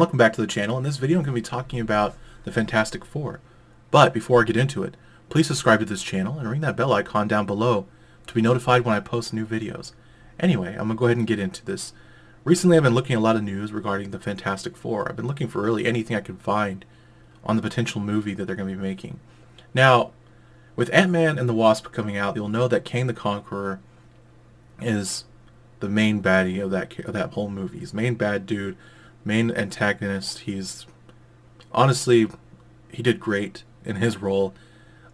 welcome back to the channel. In this video I'm going to be talking about the Fantastic Four. But before I get into it, please subscribe to this channel and ring that bell icon down below to be notified when I post new videos. Anyway, I'm going to go ahead and get into this. Recently I've been looking at a lot of news regarding the Fantastic Four. I've been looking for really anything I can find on the potential movie that they're going to be making. Now, with Ant-Man and the Wasp coming out, you'll know that Kang the Conqueror is the main baddie of that whole movie. He's main bad dude, main antagonist. He's honestly, he did great in his role.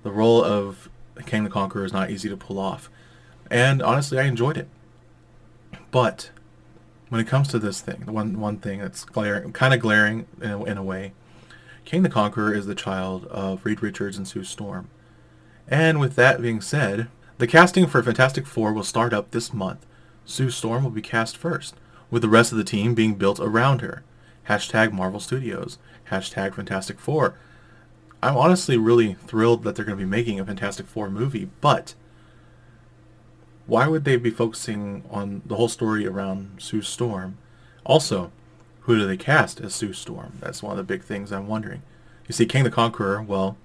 The role of Kang the Conqueror is not easy to pull off, and honestly, I enjoyed it. But when it comes to this thing, the one thing that's kind of glaring in a way, Kang the Conqueror is the child of Reed Richards and Sue Storm. And with that being said, the casting for Fantastic Four will start up this month. Sue Storm will be cast first, with the rest of the team being built around her. Hashtag Marvel Studios. Hashtag Fantastic Four. I'm honestly really thrilled that they're going to be making a Fantastic Four movie, but why would they be focusing on the whole story around Sue Storm? Also, who do they cast as Sue Storm? That's one of the big things I'm wondering. You see, Kang the Conqueror, well,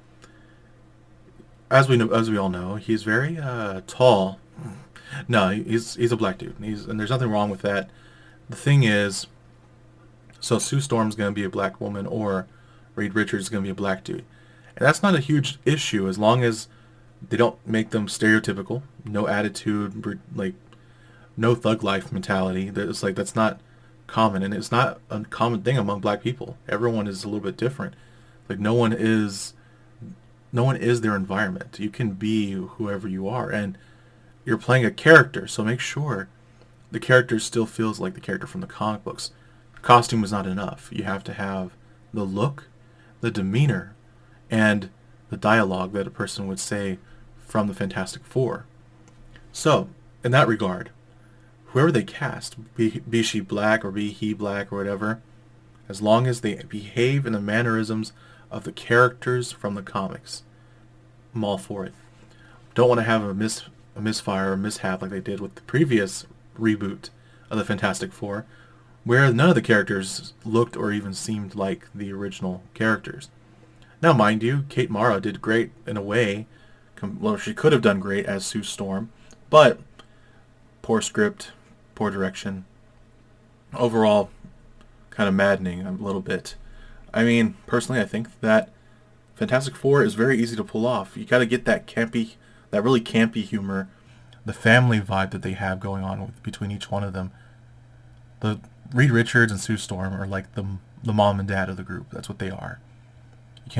as we all know, he's very tall. No, he's a black dude, and there's nothing wrong with that. The thing is, so Sue Storm's going to be a black woman, or Reed Richards is going to be a black dude, and that's not a huge issue as long as they don't make them stereotypical, no attitude, like no thug life mentality. That's not common, and it's not a common thing among black people. Everyone is a little bit different. Like no one is their environment. You can be whoever you are, and you're playing a character, so make sure the character still feels like the character from the comic books. Costume is not enough. You have to have the look, the demeanor, and the dialogue that a person would say from the Fantastic Four. So, in that regard, whoever they cast, be she black or be he black or whatever, as long as they behave in the mannerisms of the characters from the comics, I'm all for it. Don't want to have a misfire or mishap like they did with the previous reboot of the Fantastic Four, where none of the characters looked or even seemed like the original characters. Now, mind you, Kate Mara did great in a way. Well, she could have done great as Sue Storm, but poor script, poor direction. Overall, kind of maddening a little bit. I mean, personally, I think that Fantastic Four is very easy to pull off. You got to get that really campy humor, the family vibe that they have going on between each one of them. The Reed Richards and Sue Storm are like the mom and dad of the group. That's what they are. You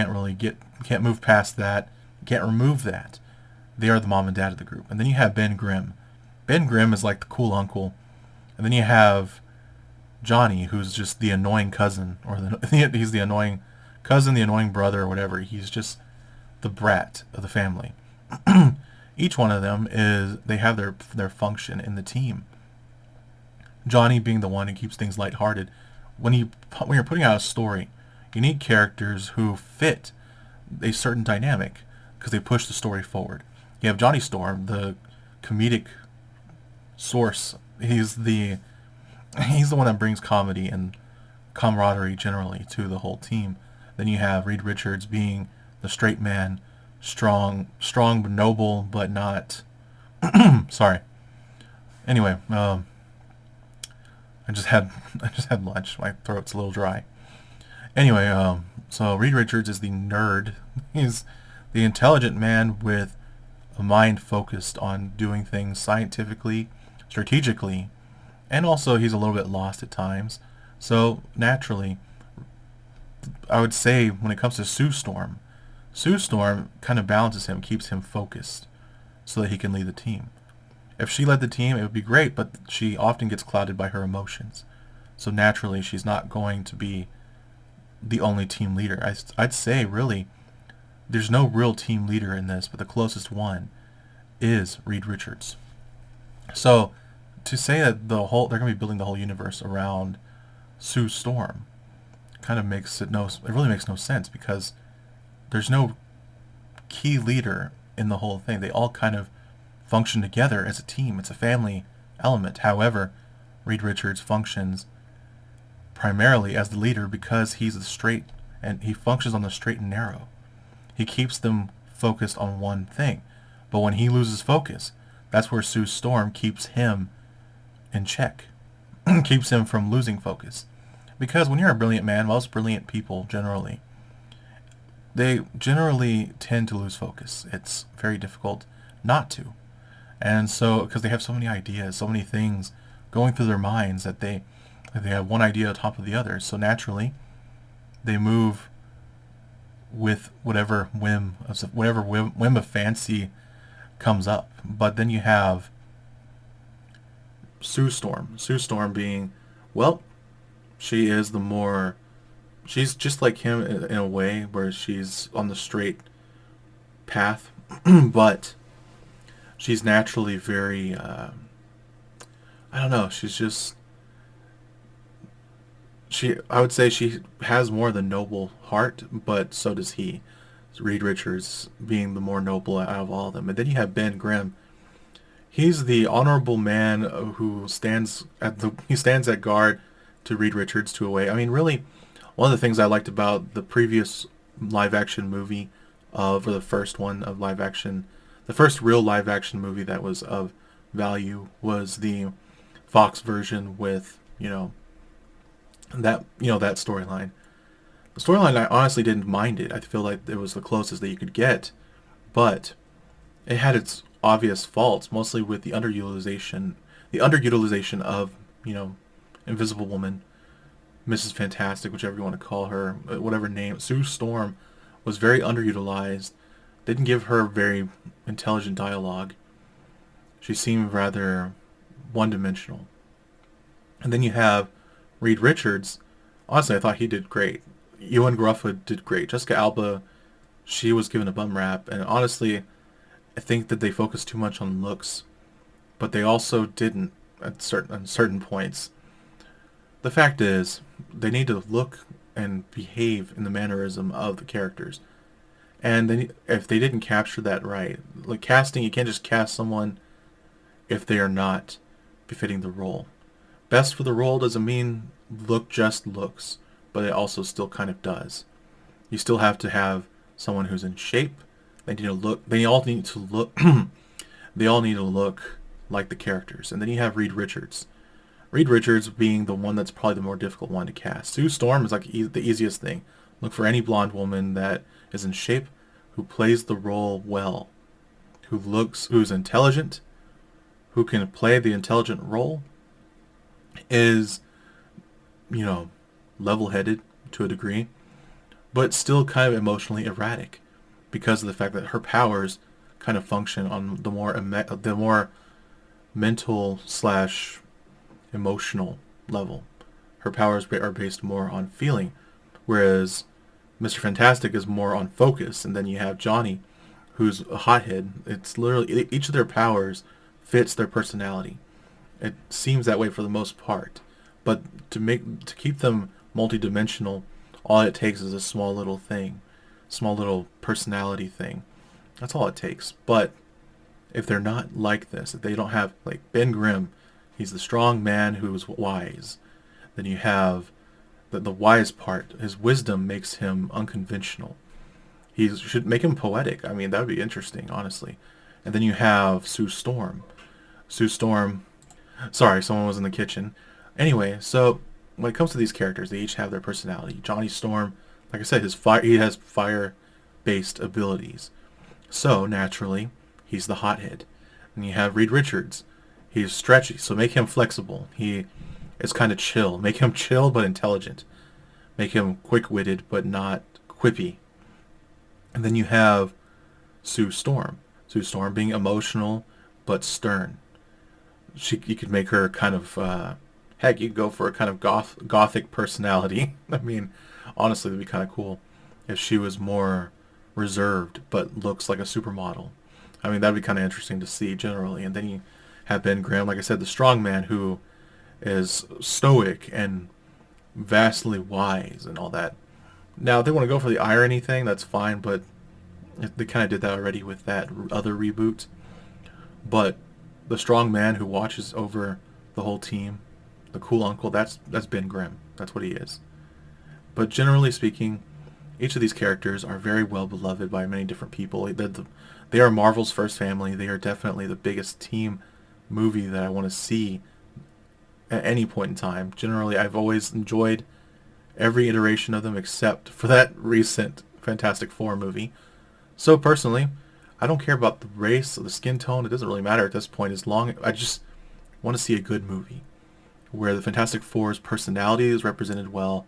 can't move past that. You can't remove that. They are the mom and dad of the group. And then you have Ben Grimm. Ben Grimm is like the cool uncle. And then you have Johnny, who's just the annoying cousin, or he's the annoying cousin, the annoying brother, or whatever. He's just the brat of the family. Each one of them they have their function in the team. Johnny being the one who keeps things lighthearted. When you're putting out a story, you need characters who fit a certain dynamic because they push the story forward. You have Johnny Storm, the comedic source. He's the one that brings comedy and camaraderie generally to the whole team. Then you have Reed Richards being the straight man, strong but noble, but not. Sorry. Anyway, I just had lunch. My throat's a little dry. Anyway, so Reed Richards is the nerd. He's the intelligent man with a mind focused on doing things scientifically, strategically, and also he's a little bit lost at times. So naturally, I would say when it comes to Sue Storm kind of balances him, keeps him focused so that he can lead the team. If she led the team, it would be great, but she often gets clouded by her emotions. So naturally, she's not going to be the only team leader. I'd say, really, there's no real team leader in this, but the closest one is Reed Richards. So to say that they're going to be building the whole universe around Sue Storm kind of really makes no sense, because there's no key leader in the whole thing. They all kind of function together as a team. It's a family element. However, Reed Richards functions primarily as the leader because he's the straight and he functions on the straight and narrow. He keeps them focused on one thing. But when he loses focus, that's where Sue Storm keeps him in check, keeps him from losing focus. Because when you're a brilliant man, most brilliant people generally, they generally tend to lose focus. It's very difficult not to. And so, because they have so many ideas, so many things going through their minds that they have one idea on top of the other. So naturally, they move with whatever whim of fancy comes up. But then you have Sue Storm. Sue Storm being, well, she is the more, she's just like him in a way where she's on the straight path, but she's naturally very, I don't know, she's just, I would say she has more of the noble heart, but so does he. Reed Richards being the more noble out of all of them. And then you have Ben Grimm. He's the honorable man who stands at guard to Reed Richards to away. I mean, really, one of the things I liked about the previous live action movie or the first one of live action, the first real live action movie that was of value was the Fox version with, that storyline. The storyline, I honestly didn't mind it. I feel like it was the closest that you could get, but it had its obvious faults, mostly with the underutilization of, Invisible Woman, Mrs. Fantastic, whichever you want to call her, whatever name. Sue Storm was very underutilized. Didn't give her very intelligent dialogue. She seemed rather one-dimensional. And then you have Reed Richards. Honestly, I thought he did great. Ewan Gruffwood did great. Jessica Alba, she was given a bum rap. And honestly, I think that they focused too much on looks. But they also didn't at certain points. The fact is, they need to look and behave in the mannerism of the characters. And if they didn't capture that right, like casting, you can't just cast someone if they are not befitting the role. Best for the role doesn't mean look just looks, but it also still kind of does. You still have to have someone who's in shape. They need to look. They all need to look. They all need to look like the characters. And then you have Reed Richards. Reed Richards being the one that's probably the more difficult one to cast. Sue Storm is like the easiest thing. Look for any blonde woman that is in shape, who plays the role well, who's intelligent, who can play the intelligent role, is, level-headed to a degree, but still kind of emotionally erratic because of the fact that her powers kind of function on the more mental / emotional level. Her powers are based more on feeling, whereas Mr. Fantastic is more on focus. And then you have Johnny, who's a hothead. It's literally each of their powers fits their personality. It seems that way for the most part, but to keep them multidimensional, all it takes is a small little personality thing. That's all it takes. But if they're not like this, if they don't have, like Ben Grimm, he's the strong man who's wise. Then you have the wise part. His wisdom makes him unconventional. He should make him poetic. I mean, that would be interesting, honestly. And then you have Sue Storm. Sorry, someone was in the kitchen. Anyway, so when it comes to these characters, they each have their personality. Johnny Storm, like I said, he has fire-based abilities. So, naturally, he's the hothead. And you have Reed Richards. He's stretchy, so make him flexible. He is kind of chill. Make him chill but intelligent. Make him quick-witted but not quippy. And then you have Sue Storm. Sue Storm being emotional but stern. You could make her kind of, heck, you could go for a kind of gothic personality. I mean, honestly, that'd be kind of cool if she was more reserved but looks like a supermodel. I mean, that'd be kind of interesting to see generally. And then you have Ben Grimm, like I said, the strong man who is stoic and vastly wise and all that. Now, if they want to go for the irony thing, that's fine, but they kind of did that already with that other reboot. But the strong man who watches over the whole team, the cool uncle, that's Ben Grimm. That's what he is. But generally speaking, each of these characters are very well beloved by many different people. They are Marvel's first family. They are definitely the biggest team movie that I want to see at any point in time. Generally, I've always enjoyed every iteration of them except for that recent Fantastic Four movie. So personally, I don't care about the race or the skin tone. It doesn't really matter at this point, as long I just want to see a good movie where the Fantastic Four's personality is represented well,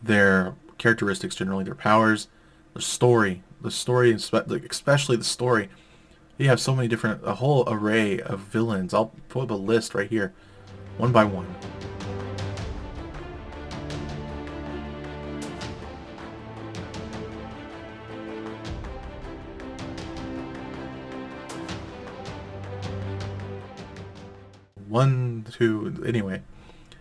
their characteristics generally, their powers, the story, especially the story. You have so many different, a whole array of villains. I'll put up a list right here, one by one. One, two, anyway.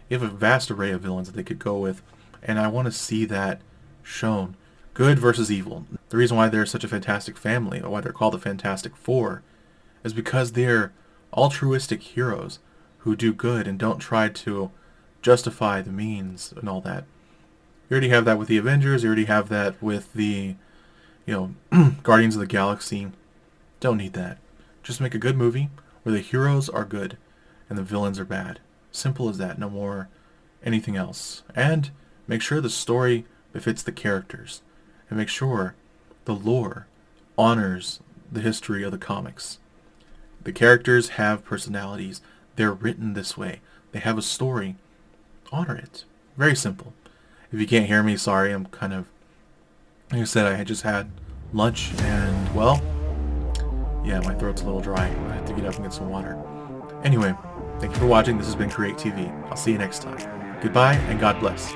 You have a vast array of villains that they could go with, and I want to see that shown. Good versus evil. The reason why they're such a fantastic family, or why they're called the Fantastic Four, is because they're altruistic heroes who do good and don't try to justify the means and all that. You already have that with the Avengers, you already have that with the, Guardians of the Galaxy. Don't need that. Just make a good movie where the heroes are good and the villains are bad. Simple as that, no more anything else. And make sure the story befits the characters. And make sure the lore honors the history of the comics. The characters have personalities. They're written this way. They have a story. Honor it. Very simple. If you can't hear me, sorry, I'm kind of... Like I said, I had just had lunch and, well... Yeah, my throat's a little dry. I have to get up and get some water. Anyway, thank you for watching. This has been Create TV. I'll see you next time. Goodbye, and God bless.